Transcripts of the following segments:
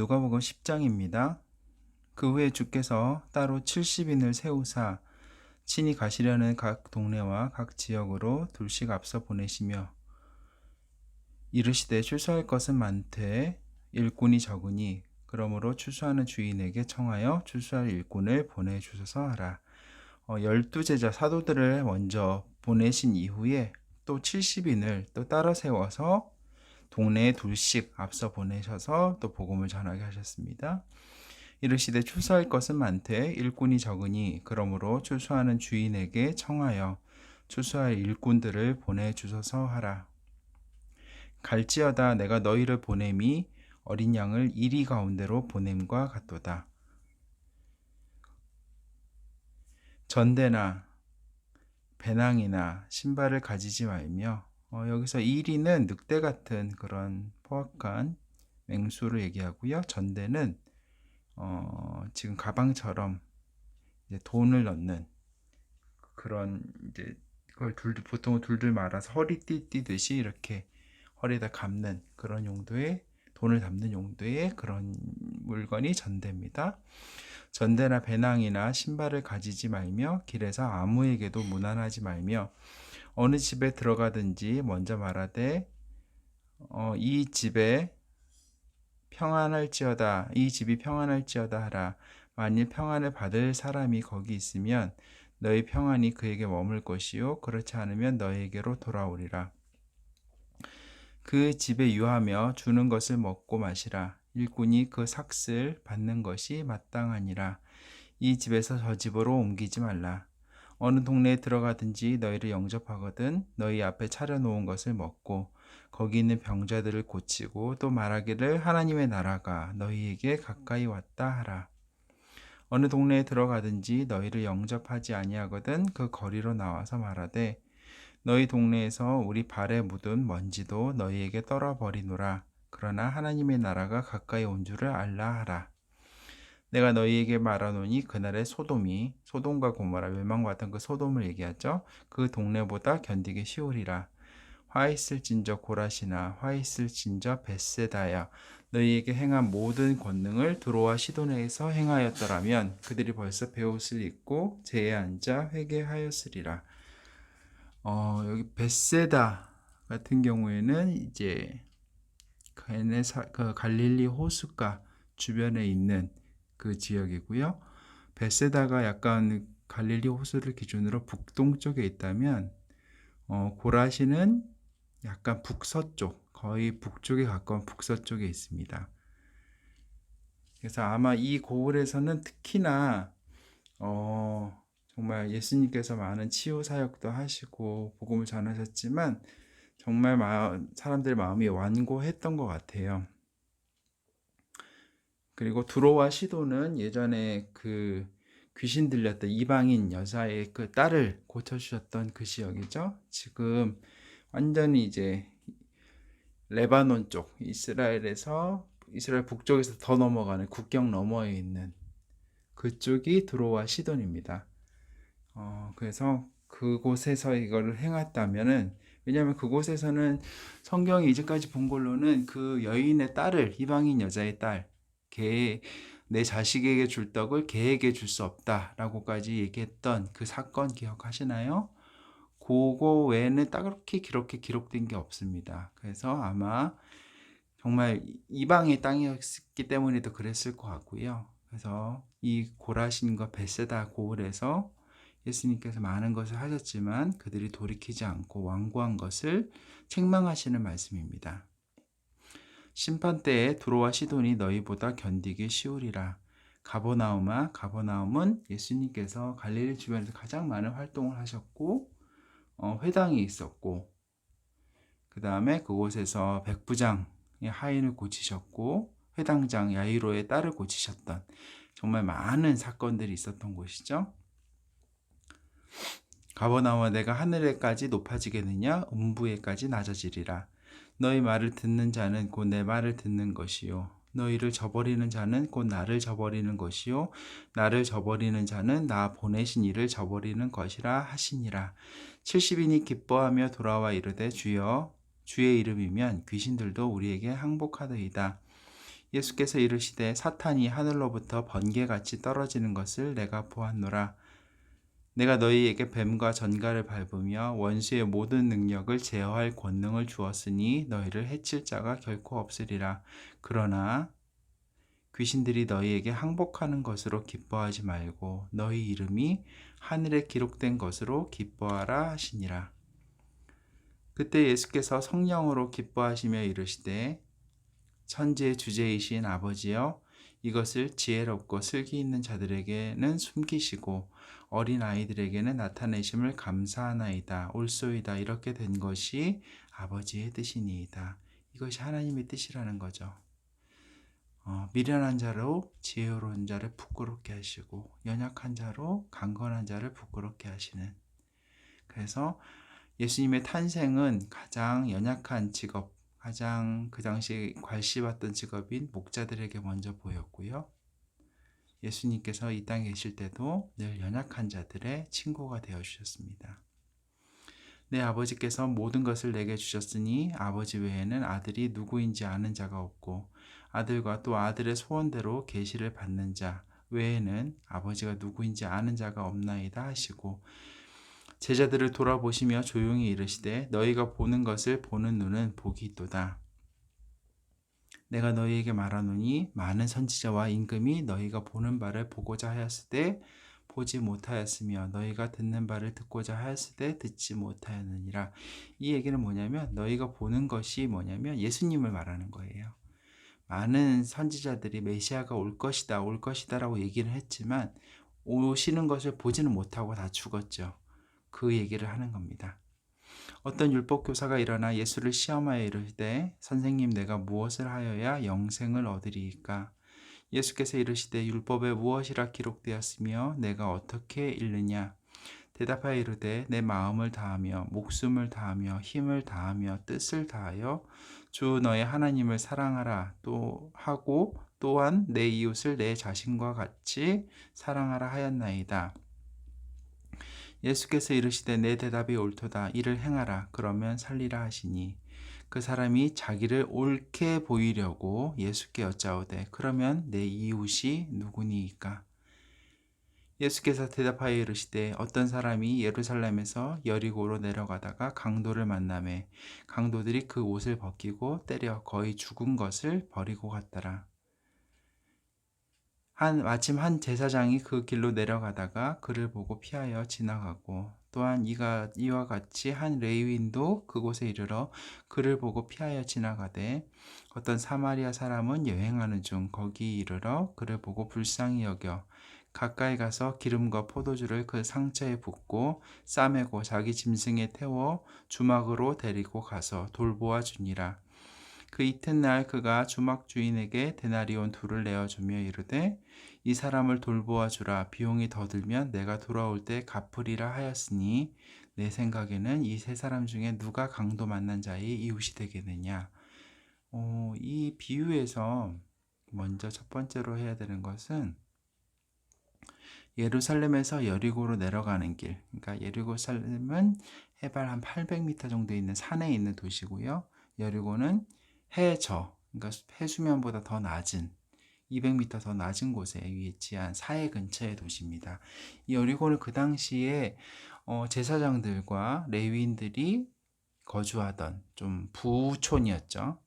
누가복음 10장입니다. 그 후에 주께서 따로 70인을 세우사 친히 가시려는 각 동네와 각 지역으로 둘씩 앞서 보내시며 이르시되 출소할 것은 많되 일꾼이 적으니 그러므로 출소하는 주인에게 청하여 출소할 일꾼을 보내주소서 하라. 12제자 사도들을 먼저 보내신 이후에 또 70인을 또 따라 세워서 동네에 둘씩 앞서 보내셔서 또 복음을 전하게 하셨습니다. 이르시되 출소할 것은 많되 일꾼이 적으니 그러므로 출소하는 주인에게 청하여 출소할 일꾼들을 보내주소서 하라. 갈지어다 내가 너희를 보냄이 어린 양을 이리 가운데로 보냄과 같도다. 전대나 배낭이나 신발을 가지지 말며 여기서 이리는 늑대 같은 그런 포악한 맹수를 얘기하고요. 전대는 지금 가방처럼 이제 돈을 넣는 그런 이제 그걸 보통 둘둘 말아서 허리띠 띠듯이 이렇게 허리에다 감는 그런 용도의 돈을 담는 용도의 그런 물건이 전대입니다. 전대나 배낭이나 신발을 가지지 말며 길에서 아무에게도 무난하지 말며 어느 집에 들어가든지 먼저 말하되 이 집에 평안할지어다 이 집이 평안할지어다 하라. 만일 평안을 받을 사람이 거기 있으면 너희 평안이 그에게 머물 것이요 그렇지 않으면 너희에게로 돌아오리라. 그 집에 유하며 주는 것을 먹고 마시라. 일꾼이 그 삭슬 받는 것이 마땅하니라. 이 집에서 저 집으로 옮기지 말라. 어느 동네에 들어가든지 너희를 영접하거든 너희 앞에 차려놓은 것을 먹고 거기 있는 병자들을 고치고 또 말하기를 하나님의 나라가 너희에게 가까이 왔다 하라. 어느 동네에 들어가든지 너희를 영접하지 아니하거든 그 거리로 나와서 말하되 너희 동네에서 우리 발에 묻은 먼지도 너희에게 떨어버리노라. 그러나 하나님의 나라가 가까이 온 줄을 알라 하라. 내가 너희에게 말하노니 그날의 소돔과 고모라 멸망받은 그 소돔을 얘기하죠. 그 동네보다 견디기 쉬우리라. 화 있을진저 고라시나 화 있을진저 벳세다야 너희에게 행한 모든 권능을 두로와 시도네에서 행하였더라면 그들이 벌써 베옷을 입고 제에 앉아 회개하였으리라. 여기 벳세다 같은 경우에는 이제 그 갈릴리 호숫가 주변에 있는 그 지역이고요. 벳세다가 약간 갈릴리 호수를 기준으로 북동쪽에 있다면 고라시는 약간 북서쪽, 거의 북쪽에 가까운 북서쪽에 있습니다. 그래서 아마 이 고을에서는 특히나 정말 예수님께서 많은 치유 사역도 하시고 복음을 전하셨지만 정말 사람들의 마음이 완고했던 것 같아요. 그리고 두로와 시도는 예전에 그 귀신 들렸던 이방인 여자의 그 딸을 고쳐주셨던 그 지역이죠. 지금 완전히 이제 레바논 쪽 이스라엘 북쪽에서 더 넘어가는 국경 너머에 있는 그쪽이 두로와 시돈입니다. 그래서 그곳에서 이거를 행했다면은 왜냐하면 그곳에서는 성경이 이제까지 본 걸로는 그 여인의 딸을 이방인 여자의 딸 내 자식에게 줄 떡을 개에게 줄 수 없다라고까지 얘기했던 그 사건 기억하시나요? 그거 외에는 딱히 기록된 게 없습니다. 그래서 아마 정말 이방의 땅이었기 때문에도 그랬을 것 같고요. 그래서 이 고라신과 벳세다 고을에서 예수님께서 많은 것을 하셨지만 그들이 돌이키지 않고 완고한 것을 책망하시는 말씀입니다. 심판 때에 두로와 시돈이 너희보다 견디기 쉬우리라. 가버나움은 예수님께서 갈릴리 주변에서 가장 많은 활동을 하셨고 회당이 있었고 그 다음에 그곳에서 백부장의 하인을 고치셨고 회당장 야이로의 딸을 고치셨던 정말 많은 사건들이 있었던 곳이죠. 가버나움아 내가 하늘에까지 높아지겠느냐 음부에까지 낮아지리라. 너희 말을 듣는 자는 곧 내 말을 듣는 것이요 너희를 저버리는 자는 곧 나를 저버리는 것이요 나를 저버리는 자는 나 보내신 이를 저버리는 것이라 하시니라. 70인이 기뻐하며 돌아와 이르되 주여 주의 이름이면 귀신들도 우리에게 항복하더이다. 예수께서 이르시되 사탄이 하늘로부터 번개같이 떨어지는 것을 내가 보았노라. 내가 너희에게 뱀과 전갈을 밟으며 원수의 모든 능력을 제어할 권능을 주었으니 너희를 해칠 자가 결코 없으리라. 그러나 귀신들이 너희에게 항복하는 것으로 기뻐하지 말고 너희 이름이 하늘에 기록된 것으로 기뻐하라 하시니라. 그때 예수께서 성령으로 기뻐하시며 이르시되 천지의 주제이신 아버지여, 이것을 지혜롭고 슬기 있는 자들에게는 숨기시고 어린 아이들에게는 나타내심을 감사하나이다. 옳소이다. 이렇게 된 것이 아버지의 뜻이니이다. 이것이 하나님의 뜻이라는 거죠. 미련한 자로 지혜로운 자를 부끄럽게 하시고 연약한 자로 강건한 자를 부끄럽게 하시는. 그래서 예수님의 탄생은 가장 연약한 직업, 가장 그 당시 괄시받던 직업인 목자들에게 먼저 보였고요. 예수님께서 이 땅에 계실 때도 늘 연약한 자들의 친구가 되어주셨습니다. 내 아버지께서 모든 것을 내게 주셨으니 아버지 외에는 아들이 누구인지 아는 자가 없고 아들과 또 아들의 소원대로 계시를 받는 자 외에는 아버지가 누구인지 아는 자가 없나이다 하시고, 제자들을 돌아보시며 조용히 이르시되 너희가 보는 것을 보는 눈은 복이 있도다. 내가 너희에게 말하노니 많은 선지자와 임금이 너희가 보는 바를 보고자 하였을 때 보지 못하였으며 너희가 듣는 바를 듣고자 하였을 때 듣지 못하였느니라. 이 얘기는 뭐냐면 너희가 보는 것이 뭐냐면 예수님을 말하는 거예요. 많은 선지자들이 메시아가 올 것이다 올 것이다 라고 얘기를 했지만 오시는 것을 보지는 못하고 다 죽었죠. 그 얘기를 하는 겁니다. 어떤 율법 교사가 일어나 예수를 시험하여 이르시되 선생님, 내가 무엇을 하여야 영생을 얻으리이까? 예수께서 이르시되 율법에 무엇이라 기록되었으며 내가 어떻게 읽느냐? 대답하여 이르되 내 마음을 다하며 목숨을 다하며 힘을 다하며 뜻을 다하여 주 너의 하나님을 사랑하라 또 하고 또한 내 이웃을 내 자신과 같이 사랑하라 하였나이다. 예수께서 이르시되 내 대답이 옳도다. 이를 행하라. 그러면 살리라 하시니 그 사람이 자기를 옳게 보이려고 예수께 여짜오되 그러면 내 이웃이 누구니이까? 예수께서 대답하여 이르시되 어떤 사람이 예루살렘에서 여리고로 내려가다가 강도를 만나매 강도들이 그 옷을 벗기고 때려 거의 죽은 것을 버리고 갔더라. 마침 한 제사장이 그 길로 내려가다가 그를 보고 피하여 지나가고 또한 이와 같이 한 레위인도 그곳에 이르러 그를 보고 피하여 지나가되 어떤 사마리아 사람은 여행하는 중 거기 이르러 그를 보고 불쌍히 여겨 가까이 가서 기름과 포도주를 그 상처에 붓고 싸매고 자기 짐승에 태워 주막으로 데리고 가서 돌보아 주니라. 그 이튿날 그가 주막 주인에게 데나리온 2를 내어주며 이르되 이 사람을 돌보아 주라. 비용이 더 들면 내가 돌아올 때 갚으리라 하였으니 내 생각에는 이 3사람 중에 누가 강도 만난 자의 이웃이 되겠느냐. 이 비유에서 먼저 첫 번째로 해야 되는 것은 예루살렘에서 여리고로 내려가는 길. 그러니까 예루살렘은 해발 한 800m 정도 있는 산에 있는 도시고요. 여리고는 그러니까 해수면보다 더 낮은 200m 더 낮은 곳에 위치한 사해 근처의 도시입니다. 이 여리고는 그 당시에 제사장들과 레위인들이 거주하던 좀 부촌이었죠.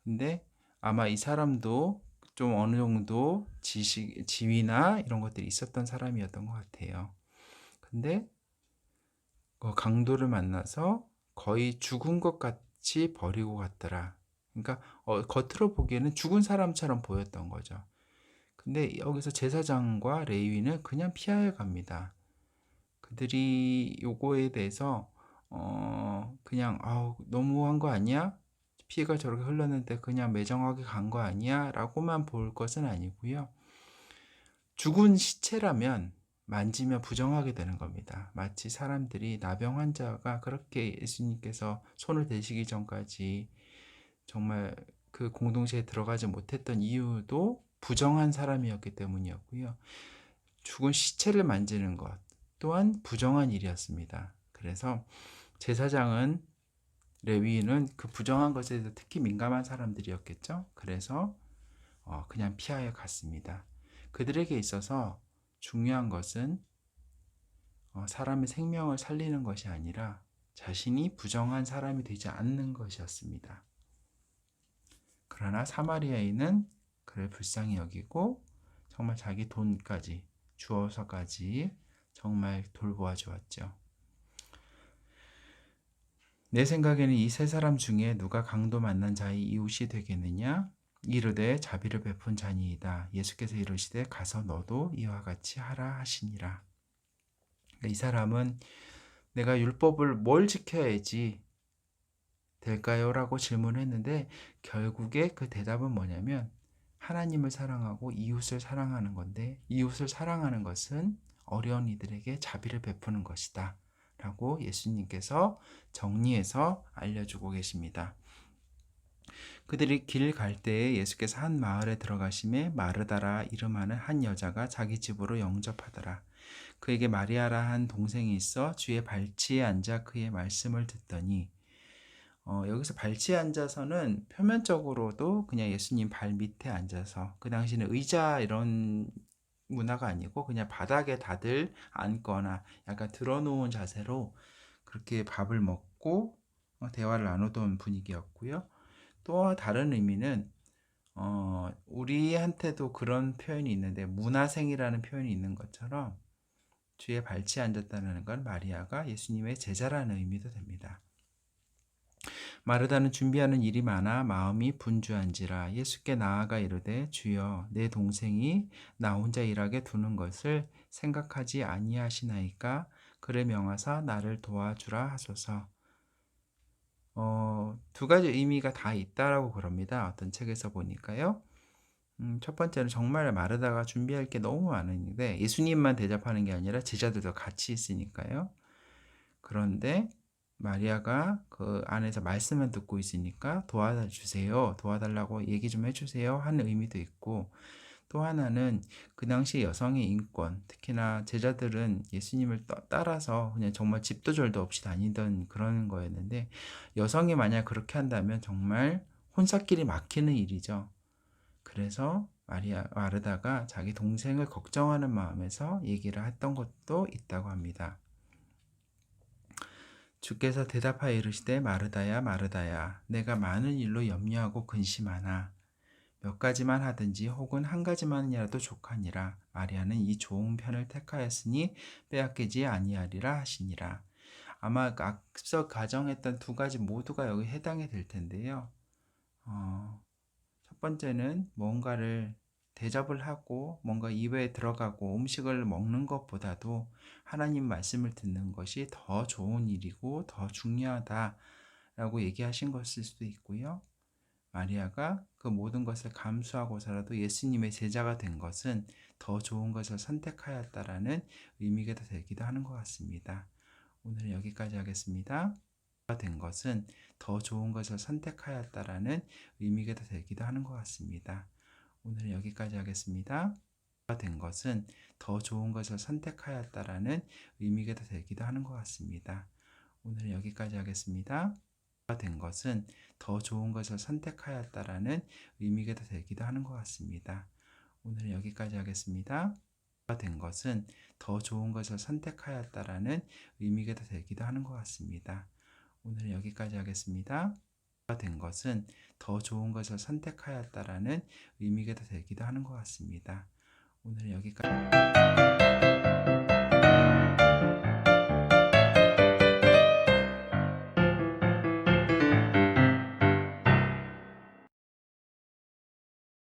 근데 아마 이 사람도 좀 어느 정도 지위나 이런 것들이 있었던 사람이었던 것 같아요. 근데 강도를 만나서 거의 죽은 것 같이 버리고 갔더라. 그러니까 겉으로 보기에는 죽은 사람처럼 보였던 거죠. 근데 여기서 제사장과 레위는 그냥 피하여 갑니다. 그들이 요거에 대해서 그냥 너무한 거 아니야? 피가 저렇게 흘렀는데 그냥 매정하게 간 거 아니야? 라고만 볼 것은 아니고요. 죽은 시체라면 만지면 부정하게 되는 겁니다. 마치 사람들이 나병 환자가 그렇게 예수님께서 손을 대시기 전까지 정말 그 공동체에 들어가지 못했던 이유도 부정한 사람이었기 때문이었고요. 죽은 시체를 만지는 것 또한 부정한 일이었습니다. 그래서 제사장은 레위인은 그 부정한 것에 대해서 특히 민감한 사람들이었겠죠. 그래서 그냥 피하여 갔습니다. 그들에게 있어서 중요한 것은 사람의 생명을 살리는 것이 아니라 자신이 부정한 사람이 되지 않는 것이었습니다. 그러나 사마리아인은 그를 불쌍히 여기고 정말 자기 돈까지 주어서까지 정말 돌보아 주었죠. 내 생각에는 이 세 사람 중에 누가 강도 만난 자의 이웃이 되겠느냐? 이르되 자비를 베푼 자니이다. 예수께서 이르시되 가서 너도 이와 같이 하라 하시니라. 그러니까 이 사람은 내가 율법을 뭘 지켜야지 될까요? 라고 질문했는데 결국에 그 대답은 뭐냐면 하나님을 사랑하고 이웃을 사랑하는 건데, 이웃을 사랑하는 것은 어려운 이들에게 자비를 베푸는 것이다 라고 예수님께서 정리해서 알려주고 계십니다. 그들이 길 갈 때에 예수께서 한 마을에 들어가심에 마르다라 이름하는 한 여자가 자기 집으로 영접하더라. 그에게 마리아라 한 동생이 있어 주의 발치에 앉아 그의 말씀을 듣더니, 여기서 발치에 앉아서는 표면적으로도 그냥 예수님 발 밑에 앉아서, 그 당시는 의자 이런 문화가 아니고 그냥 바닥에 다들 앉거나 약간 드러누운 자세로 그렇게 밥을 먹고 대화를 나누던 분위기였고요. 또 다른 의미는 우리한테도 그런 표현이 있는데, 문화생이라는 표현이 있는 것처럼 주의 발치에 앉았다는 건 마리아가 예수님의 제자라는 의미도 됩니다. 마르다는 준비하는 일이 많아 마음이 분주한지라 예수께 나아가 이르되 주여 내 동생이 나 혼자 일하게 두는 것을 생각하지 아니하시나이까? 그를 명하사 나를 도와주라 하소서. 두 가지 의미가 다 있다라고 그럽니다. 어떤 책에서 보니까요. 첫 번째는 정말 마르다가 준비할 게 너무 많은데 예수님만 대접하는 게 아니라 제자들도 같이 있으니까요. 그런데 마리아가 그 안에서 말씀만 듣고 있으니까 도와주세요, 도와달라고 얘기 좀 해주세요 하는 의미도 있고, 또 하나는 그 당시 여성의 인권, 특히나 제자들은 예수님을 따라서 그냥 정말 집도 절도 없이 다니던 그런 거였는데, 여성이 만약 그렇게 한다면 정말 혼사길이 막히는 일이죠. 그래서 마르다가 자기 동생을 걱정하는 마음에서 얘기를 했던 것도 있다고 합니다. 주께서 대답하여 이르시되 마르다야 마르다야 내가 많은 일로 염려하고 근심하나 몇 가지만 하든지 혹은 한 가지만이라도 족하니라. 마리아는 이 좋은 편을 택하였으니 빼앗기지 아니하리라 하시니라. 아마 앞서 가정했던 두 가지 모두가 여기 해당이 될 텐데요. 첫 번째는 뭔가를 대접을 하고 뭔가 입에 들어가고 음식을 먹는 것보다도 하나님 말씀을 듣는 것이 더 좋은 일이고 더 중요하다라고 얘기하신 것일 수도 있고요. 마리아가 그 모든 것을 감수하고서라도 예수님의 제자가 된 것은 더 좋은 것을 선택하였다라는 의미가 되기도 하는 것 같습니다. 오늘은 여기까지 하겠습니다. 된 것은 더 좋은 것을 선택하였다라는 의미가 되기도 하는 것 같습니다. 오늘은 여기까지 하겠습니다. 된 것은 더 좋은 것을 선택하였다라는 의미가 되기도 하는 것 같습니다. 오늘은 여기까지 하겠습니다. 된 것은 더 좋은 것을 선택하였다라는 의미가 되기도 하는 것 같습니다. 오늘은 여기까지 하겠습니다. 된 것은 더 좋은 것을 선택하였다라는 의미가 되기도 하는 것 같습니다. 오늘은 여기까지 하겠습니다. 된 것은 더 좋은 것을 선택하였다라는 의미가 되기도 하는 것 같습니다. 오늘은 여기까지